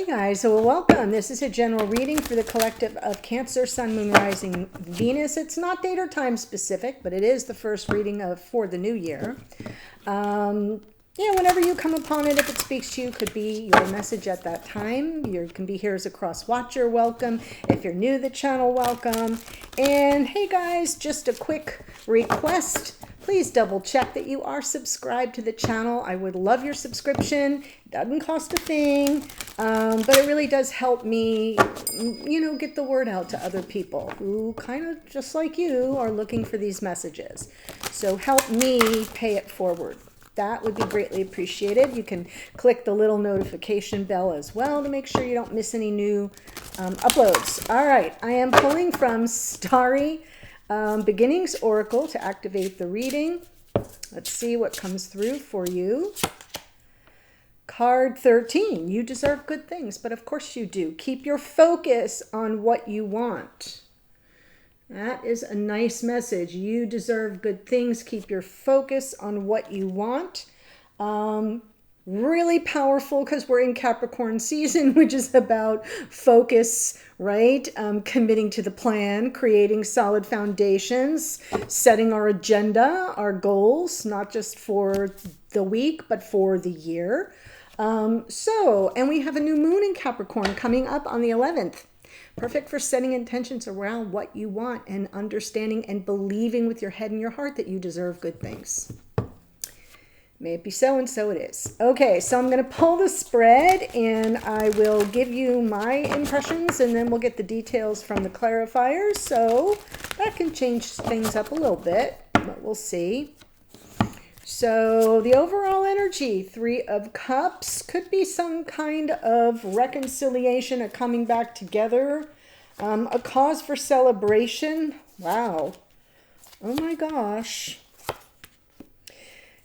guys, so welcome. This is a general reading for the collective of Cancer, Sun, Moon, Rising, Venus. It's not date or time specific, but it is the first reading for the new year. Whenever you come upon it, if it speaks to you, could be your message at that time. You can be here as a cross watcher, welcome. If you're new to the channel, welcome. And hey guys, just a quick request. Please double check that you are subscribed to the channel. I would love your subscription. It doesn't cost a thing, but it really does help me, get the word out to other people who kind of just like you are looking for these messages. So help me pay it forward. That would be greatly appreciated. You can click the little notification bell as well to make sure you don't miss any new uploads. All right, I am pulling from Starry Beginnings Oracle to activate the reading. Let's see what comes through for you. Card 13, you deserve good things, but of course you do. Keep your focus on what you want. That is a nice message. You deserve good things. Keep your focus on what you want. Really powerful because we're in Capricorn season, which is about focus, right? Committing to the plan, creating solid foundations, setting our agenda, our goals, not just for the week, but for the year. And we have a new moon in Capricorn coming up on the 11th. Perfect for setting intentions around what you want and understanding and believing with your head and your heart that you deserve good things. May it be so, and so it is. Okay, so I'm going to pull the spread and I will give you my impressions and then we'll get the details from the clarifiers. So that can change things up a little bit, but we'll see. So the overall energy, 3 of Cups, could be some kind of reconciliation, a coming back together, a cause for celebration. Wow. Oh my gosh.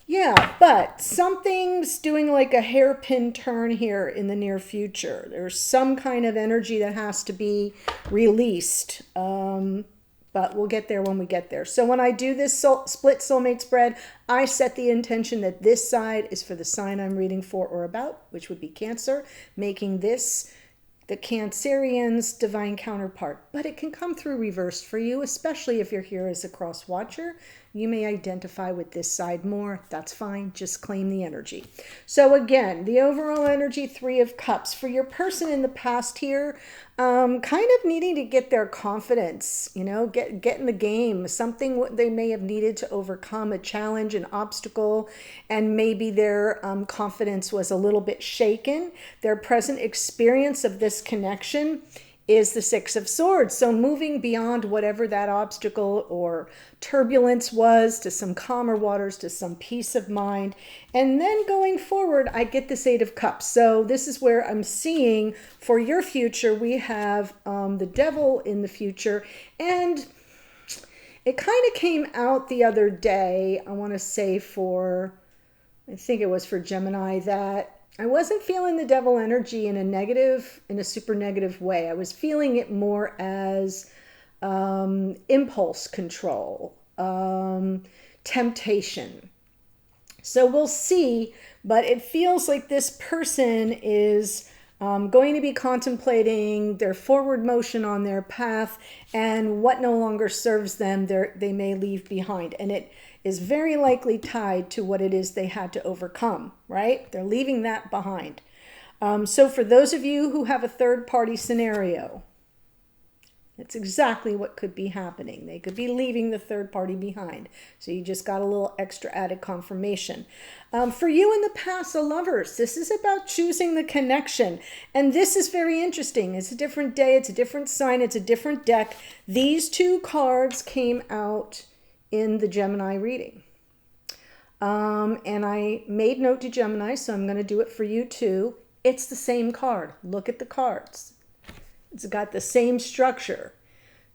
Yeah, but something's doing like a hairpin turn here in the near future. There's some kind of energy that has to be released. But we'll get there when we get there. So when I do this split soulmate spread, I set the intention that this side is for the sign I'm reading for or about, which would be Cancer, making this the Cancerian's divine counterpart. But it can come through reversed for you, especially if you're here as a cross watcher. You may identify with this side more. That's fine. Just claim the energy. So again, the overall energy, 3 of Cups. For your person in the past here, kind of needing to get their confidence, get in the game. Something they may have needed to overcome, a challenge, an obstacle, and maybe their confidence was a little bit shaken. Their present experience of this connection is the 6 of Swords. So moving beyond whatever that obstacle or turbulence was to some calmer waters, to some peace of mind. And then going forward, I get this 8 of Cups. So this is where I'm seeing for your future, we have the Devil in the future. And it kind of came out the other day, I want to say I think it was for Gemini, that I wasn't feeling the devil energy in a super negative way. I was feeling it more as impulse control, temptation. So we'll see, but it feels like this person is going to be contemplating their forward motion on their path and what no longer serves them, they may leave behind. And it is very likely tied to what it is they had to overcome, right? They're leaving that behind. So for those of you who have a third-party scenario, that's exactly what could be happening. They could be leaving the third party behind. So you just got a little extra added confirmation. For you in the past, the lovers, this is about choosing the connection. And this is very interesting. It's a different day. It's a different sign. It's a different deck. These 2 cards came out in the Gemini reading. And I made note to Gemini, so I'm going to do it for you too. It's the same card. Look at the cards. It's got the same structure.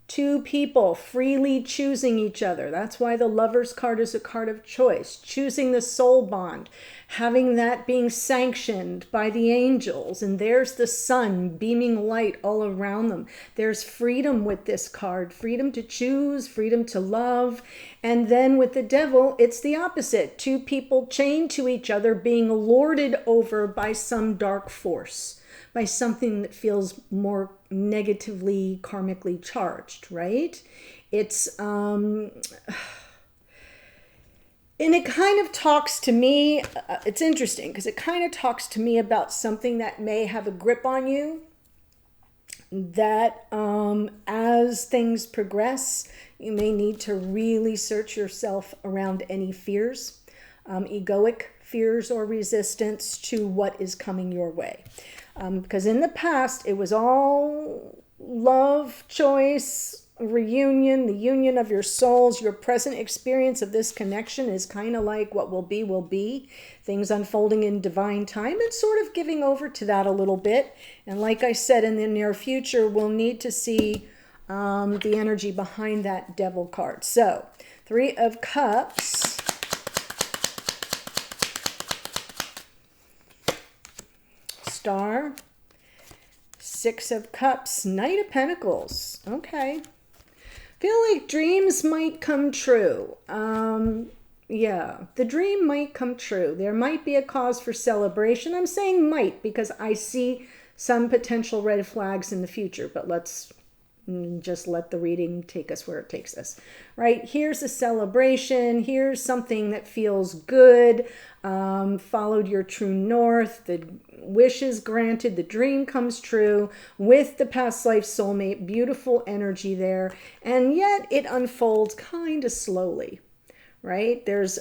2 people freely choosing each other. That's why the Lover's card is a card of choice. Choosing the soul bond. Having that being sanctioned by the angels. And there's the sun beaming light all around them. There's freedom with this card. Freedom to choose. Freedom to love. And then with the Devil, it's the opposite. 2 people chained to each other being lorded over by some dark force. by something that feels more negatively karmically charged, right? It's and it kind of talks to me, it's interesting because it kind of talks to me about something that may have a grip on you, that as things progress, you may need to really search yourself around any fears, egoic fears or resistance to what is coming your way. Because in the past, it was all love, choice, reunion, the union of your souls. Your present experience of this connection is kind of like what will be, things unfolding in divine time, and sort of giving over to that a little bit. And like I said, in the near future, we'll need to see the energy behind that devil card. So, Three of Cups. Star. Six of Cups. Knight of Pentacles. Okay. Feel like dreams might come true. Yeah, the dream might come true. There might be a cause for celebration. I'm saying might because I see some potential red flags in the future, but let's just let the reading take us where it takes us, right? Here's a celebration. Here's something that feels good. Followed your true north. The wish is granted. The dream comes true with the past life soulmate. Beautiful energy there. And yet it unfolds kind of slowly, right? There's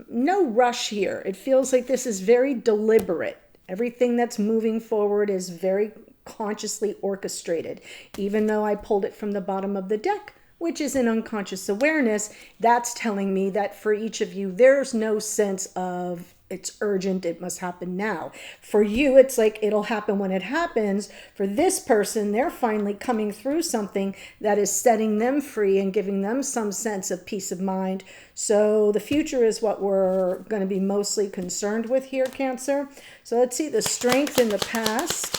no rush here. It feels like this is very deliberate. Everything that's moving forward is very consciously orchestrated. Even though I pulled it from the bottom of the deck, which is an unconscious awareness, that's telling me that for each of you, there's no sense of it's urgent, it must happen now. For you, it's like it'll happen when it happens. For this person, they're finally coming through something that is setting them free and giving them some sense of peace of mind. So the future is what we're going to be mostly concerned with here, Cancer. So let's see the strength in the past.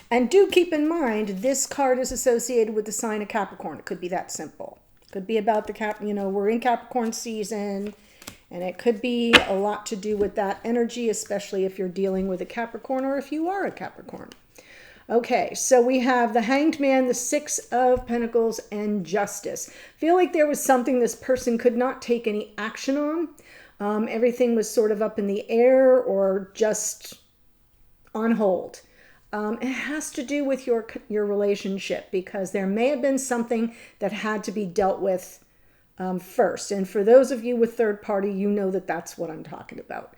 And do keep in mind, this card is associated with the sign of Capricorn. It could be that simple. It could be about the we're in Capricorn season, and it could be a lot to do with that energy, especially if you're dealing with a Capricorn or if you are a Capricorn. Okay, so we have the Hanged Man, the Six of Pentacles, and Justice. Feel like there was something this person could not take any action on. Everything was sort of up in the air or just on hold. It has to do with your relationship, because there may have been something that had to be dealt with first. And for those of you with third party, you know that that's what I'm talking about,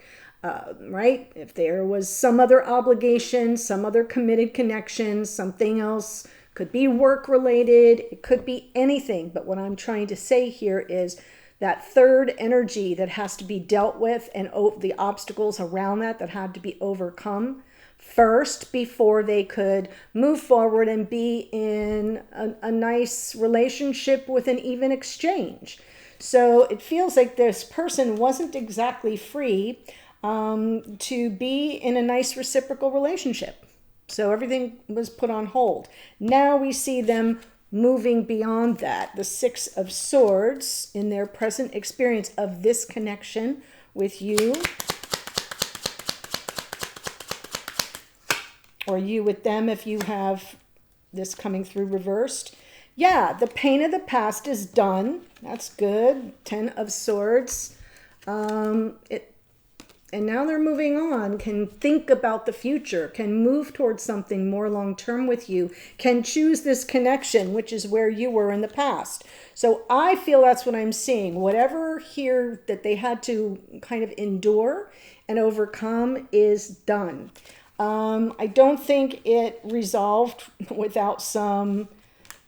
right? If there was some other obligation, some other committed connection, something else, could be work related, it could be anything. But what I'm trying to say here is that third energy that has to be dealt with, and the obstacles around that had to be overcome first before they could move forward and be in a nice relationship with an even exchange. So it feels like this person wasn't exactly free to be in a nice reciprocal relationship. So everything was put on hold. Now we see them moving beyond that. The Six of Swords in their present experience of this connection with you, or you with them if you have this coming through reversed. Yeah, the pain of the past is done. That's good. Ten of Swords. And now they're moving on, can think about the future, can move towards something more long-term with you, can choose this connection, which is where you were in the past. So I feel that's what I'm seeing. Whatever here that they had to kind of endure and overcome is done. I don't think it resolved without some,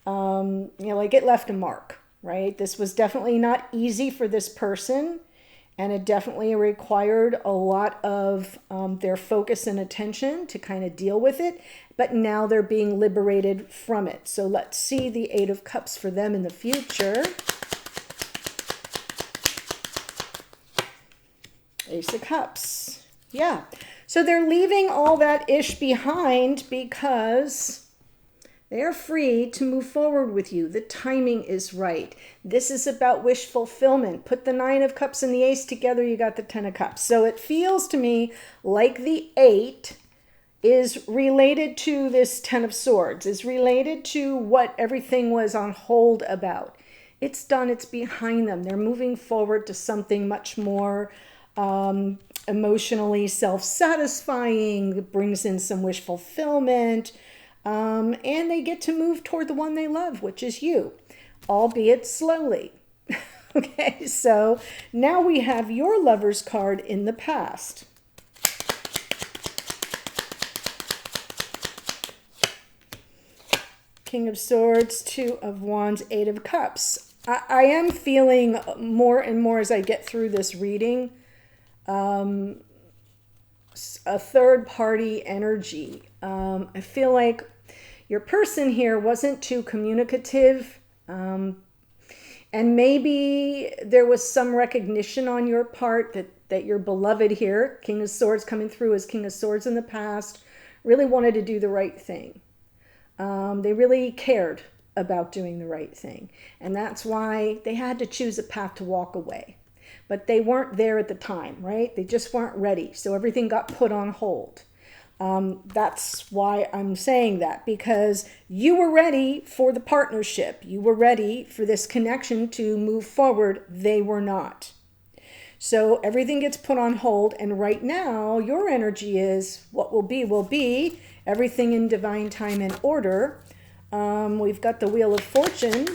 like it left a mark, right? This was definitely not easy for this person, and it definitely required a lot of their focus and attention to kind of deal with it, but now they're being liberated from it. So let's see the Eight of Cups for them in the future. Ace of Cups. Yeah. So they're leaving all that ish behind because They are free to move forward with you. The timing is right. This is about wish fulfillment. Put the Nine of Cups and the Ace together, you got the Ten of Cups. So it feels to me like the 8 is related to this Ten of Swords, is related to what everything was on hold about. It's done, it's behind them. They're moving forward to something much more emotionally self-satisfying, that brings in some wish fulfillment, and they get to move toward the one they love, which is you, albeit slowly. Okay, so now we have your Lover's card in the past. King of Swords, Two of Wands, Eight of Cups. I am feeling more and more as I get through this reading, a third party energy. I feel like your person here wasn't too communicative, and maybe there was some recognition on your part that your beloved here, King of Swords coming through as King of Swords in the past, really wanted to do the right thing. They really cared about doing the right thing. And that's why they had to choose a path to walk away. But they weren't there at the time, right? They just weren't ready. So everything got put on hold. That's why I'm saying that, because you were ready for the partnership. You were ready for this connection to move forward. They were not. So everything gets put on hold. And right now, your energy is what will be, will be. Everything in divine time and order. We've got the Wheel of Fortune.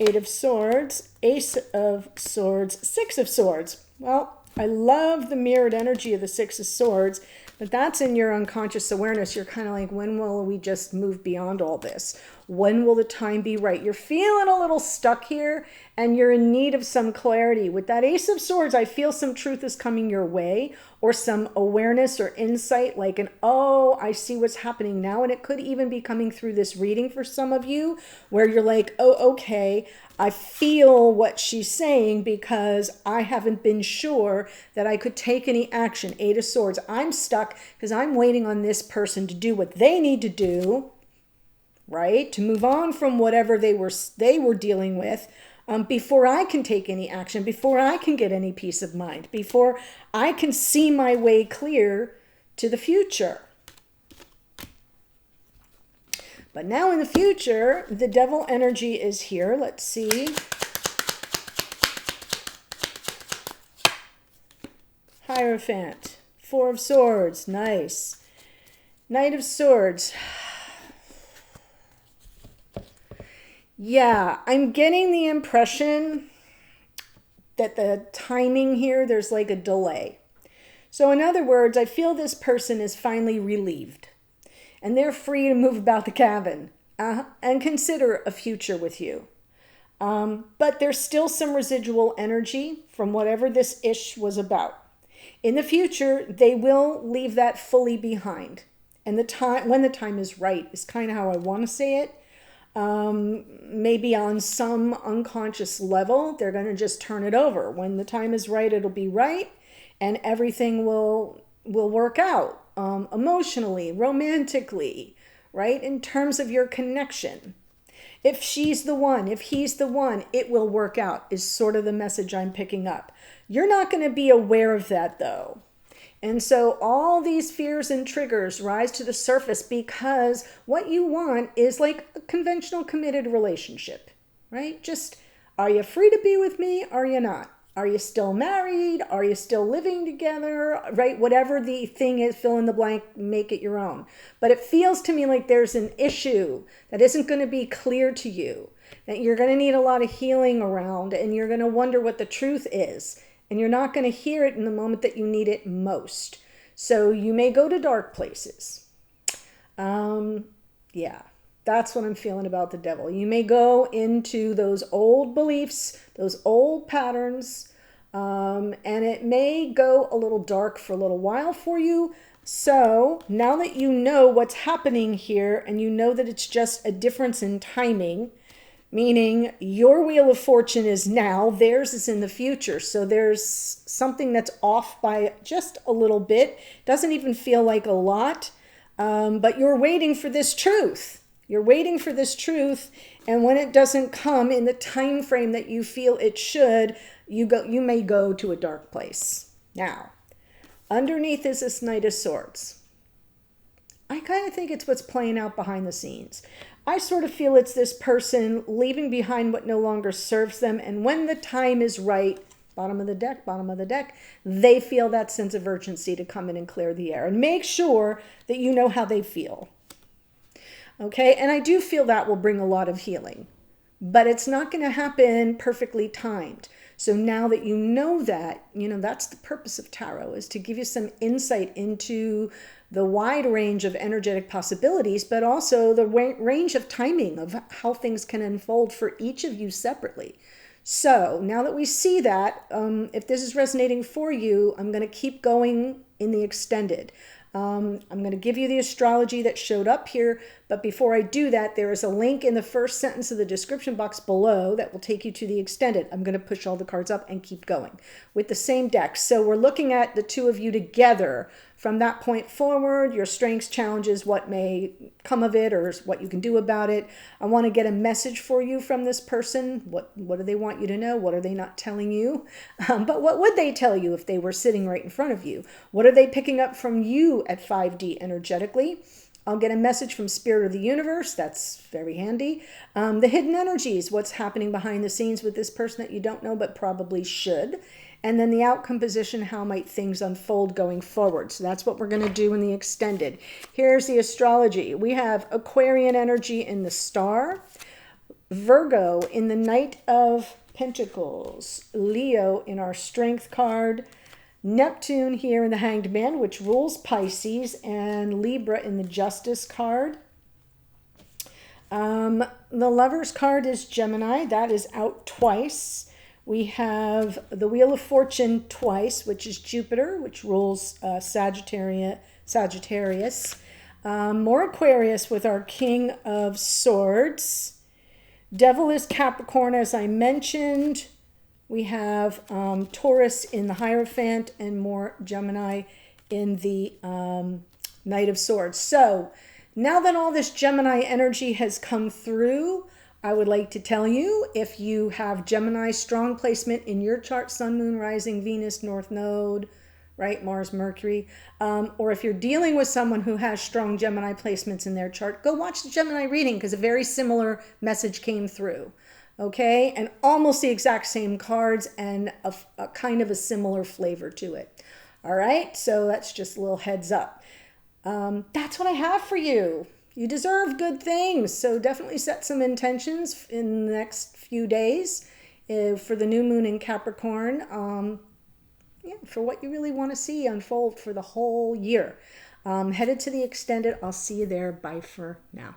Eight of Swords, Ace of Swords, Six of Swords. Well, I love the mirrored energy of the Six of Swords, but that's in your unconscious awareness. You're kind of like, when will we just move beyond all this? When will the time be right? You're feeling a little stuck here, and you're in need of some clarity. With that Ace of Swords, I feel some truth is coming your way, or some awareness or insight, like oh, I see what's happening now. And it could even be coming through this reading for some of you, where you're like, oh, okay, I feel what she's saying, because I haven't been sure that I could take any action. Eight of Swords, I'm stuck because I'm waiting on this person to do what they need to do, right? To move on from whatever they were dealing with, before I can take any action, before I can get any peace of mind, before I can see my way clear to the future. But now in the future, the Devil energy is here. Let's see. Hierophant, Four of Swords, nice. Knight of Swords. Yeah, I'm getting the impression that the timing here, there's like a delay. So in other words, I feel this person is finally relieved, and they're free to move about the cabin and consider a future with you. But there's still some residual energy from whatever this ish was about. In the future, they will leave that fully behind. And the time, when the time is right, is kind of how I want to say it. Maybe on some unconscious level, they're going to just turn it over. When the time is right, it'll be right, and everything will work out emotionally, romantically, right? In terms of your connection. If she's the one, if he's the one, it will work out, is sort of the message I'm picking up. You're not going to be aware of that, though. And so all these fears and triggers rise to the surface, because what you want is like a conventional committed relationship, right? Just, are you free to be with me? Are you not? Are you still married? Are you still living together? Right? Whatever the thing is, fill in the blank, make it your own. But it feels to me like there's an issue that isn't going to be clear to you, that you're going to need a lot of healing around, and you're going to wonder what the truth is. And you're not going to hear it in the moment that you need it most. So you may go to dark places. Yeah, that's what I'm feeling about the Devil. You may go into those old beliefs, those old patterns, and it may go a little dark for a little while for you. So now that you know what's happening here, and you know that it's just a difference in timing, meaning your wheel of fortune is now, theirs is in the future. So there's something that's off by just a little bit. Doesn't even feel like a lot, but you're waiting for this truth. You're waiting for this truth, and when it doesn't come in the time frame that you feel it should, you may go to a dark place. Now, underneath is this Knight of Swords. I kind of think it's what's playing out behind the scenes. I sort of feel it's this person leaving behind what no longer serves them, and when the time is right, bottom of the deck, they feel that sense of urgency to come in and clear the air. And make sure that you know how they feel. Okay, and I do feel that will bring a lot of healing, but it's not going to happen perfectly timed. So now that you know that, that's the purpose of tarot, is to give you some insight into the wide range of energetic possibilities, but also the range of timing of how things can unfold for each of you separately. So now that we see that, if this is resonating for you, I'm going to keep going in the extended. I'm going to give you the astrology that showed up here, but before I do that, there is a link in the first sentence of the description box below that will take you to the extended. I'm going to push all the cards up and keep going with the same deck. So we're looking at the two of you together from that point forward, your strengths, challenges, what may come of it, or what you can do about it. I want to get a message for you from this person. What do they want you to know? What are they not telling you? But what would they tell you if they were sitting right in front of you? What are they picking up from you at 5D energetically? I'll get a message from Spirit of the Universe. That's very handy. The hidden energies, what's happening behind the scenes with this person that you don't know but probably should. And then the outcome position, how might things unfold going forward? So that's what we're going to do in the extended. Here's the astrology. We have Aquarian energy in the Star, Virgo in the Knight of Pentacles, Leo in our Strength card, Neptune here in the Hanged Man, which rules Pisces, and Libra in the Justice card. The Lovers card is Gemini. That is out twice. We have the Wheel of Fortune twice, which is Jupiter, which rules Sagittarius. More Aquarius with our King of Swords. Devil is Capricorn, as I mentioned. We have Taurus in the Hierophant, and more Gemini in the Knight of Swords. So now that all this Gemini energy has come through, I would like to tell you, if you have Gemini strong placement in your chart, Sun, Moon, Rising, Venus, North Node, right, Mars, Mercury, or if you're dealing with someone who has strong Gemini placements in their chart, go watch the Gemini reading, because a very similar message came through, okay? And almost the exact same cards, and a kind of a similar flavor to it. All right, so that's just a little heads up. That's what I have for you. You deserve good things, so definitely set some intentions in the next few days for the new moon in Capricorn, for what you really want to see unfold for the whole year. Headed to the extended. I'll see you there. Bye for now.